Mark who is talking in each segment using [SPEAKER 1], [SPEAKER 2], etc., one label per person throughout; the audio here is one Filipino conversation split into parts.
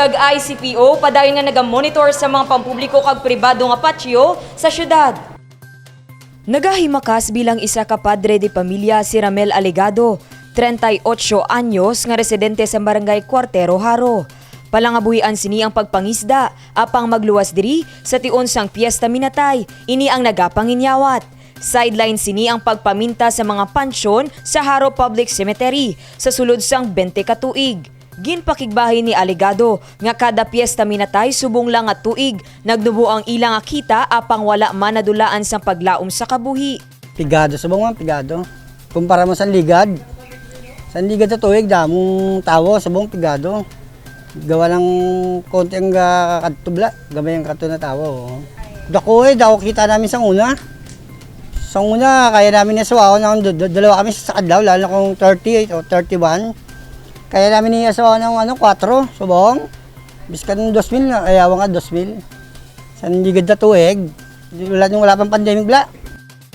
[SPEAKER 1] kag ICPO padayon nga nagamonitor sa mga pampubliko kag pribado nga patio sa syudad. Nagahimakas bilang isa ka padre de pamilya si Ramel Alegado, 38 anyos nga residente sa barangay Cuartero, Haro. Palangabuhian sini ang pagpangisda, apang magluwas diri sa tion sang piyesta minatay, ini ang nagapanginyawat. Sideline sini ang pagpaminta sa mga pansyon sa Haro Public Cemetery sa sulod sang 20 ka tuig. Ginpakigbahin ni Alegado nga kada piyesta minatay subong lang nga tuig, nagnubo ang ilang nga kita apang wala man nadulaan sa paglaom sa kabuhi.
[SPEAKER 2] Pigado, subong man pigado. Kumpara mo sa ligad. Sa ligad sa tuig, damong tawo, subong pigado. Gawa ng konti ang katubla, gamay ang kato na tawo. Dako kita namin sa una. Sa una, kaya namin nasawawan ng dalawa kami sa kadlaw, lalo kung 38 o 31. Kaya namin nasawawan ng 4, subong. Biskan ng 2,000, ayawa nga 2,000. Sa ligad na tuig, wala pang pandemic bla.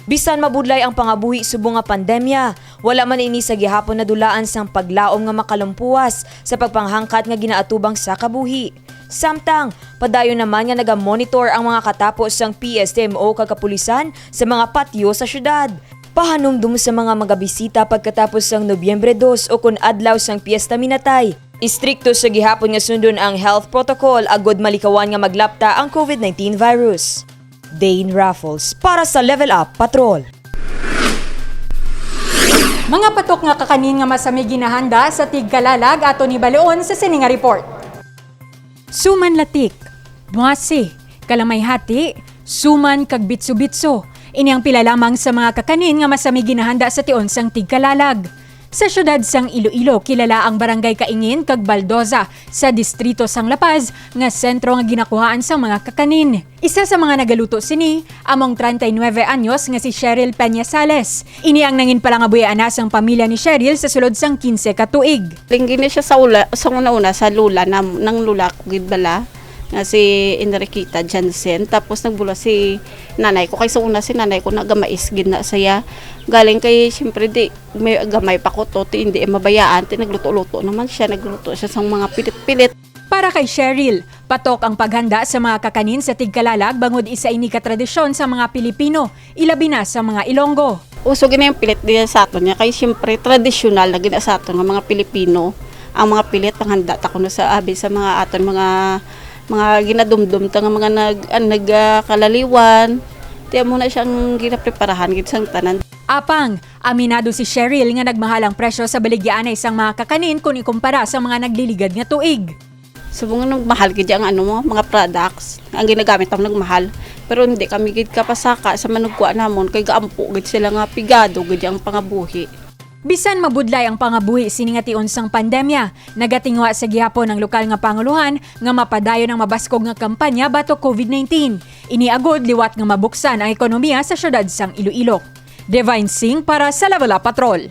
[SPEAKER 1] Bisan mabudlay ang pangabuhi subong nga pandemya, wala man ini sa gihapon na dulaan sang paglaom nga makalumpuwas sa pagpanghangkat nga ginaatubang sa kabuhi. Samtang, padayon naman nga nagamonitor ang mga katapos sang PSTMO kag kapulisan sa mga patio sa syudad. Pahanumdum sa mga magabisita pagkatapos sang Nobyembre 2 o kun adlaw sang piyesta minatay. Istrikto sa gihapon nga sundon ang health protocol agod malikawan nga maglapta ang COVID-19 virus. Dane Raffles para sa Level Up Patrol.
[SPEAKER 3] Mga patok nga kakanin nga masami ginahanda sa Tigkalalag ato ni Baleon sa sininga report. Suman latik, buwasi, kalamay hati, suman kag bitso-bitso. Ini ang pila lamang sa mga kakanin nga masami ginahanda sa tion sang Tigkalalag. Sa syudad sang Iloilo, kilala ang barangay Kaingin kag Baldoza sa distrito sang La Paz nga sentro nga ginakuhaan sang mga kakanin. Isa sa mga nagaluto sini, among 39 anyos nga si Cheryl Peñasales. Ini ang nangin palangabuyan na sang pamilya ni Cheryl sa sulod sang 15 ka tuig.
[SPEAKER 4] Linggi na siya sa una sa lula ng lula ko gidbala nga si Enriqueta Jansen, tapos nagbula si nanay ko kay sa una si nanay ko nagamais gid na saya galing kay syempre di may gamay pa ko to hindi mabayaan nagluto-luto naman siya nagluto siya sa mga pilit-pilit.
[SPEAKER 3] Para kay Cheryl, patok ang paghanda sa mga kakanin sa Tigkalalag bangod isa ini ka tradisyon sa mga Pilipino, ilabi na sa mga Ilonggo.
[SPEAKER 4] Uso gina yung pilit din sa aton niya kay syempre tradisyonal na gina sa aton nga mga Pilipino ang mga pilit panghanda ta kuno sa abi sa mga aton mga ginadumdum ta nga mga nagkalaliwan. Tiya mo na siyang ginapreparahan gid sang tanan.
[SPEAKER 3] Apang, aminado si Cheryl nga nagmahal ang presyo sa baligyan isang mga kakanin kung ikumpara sa mga nagliligad nga tuig.
[SPEAKER 4] Subong nagmahal gid ang mga products ang ginagamit ang nagmahal. Pero hindi kami gid kapasaka sa manugwa namon kay gaampo gid sila nga pigado gid ang pangabuhi.
[SPEAKER 3] Bisan mabudlay ang pangabuhi sini nga tion sang pandemya, nagatingwa sa gihapon ang lokal nga panguluhan nga mapadayon ang mabaskog nga kampanya batok COVID-19. Iniagod liwat nga mabuksan ang ekonomiya sa syudad sang Iloilo. Divine Singh para sa Level Up Patrol.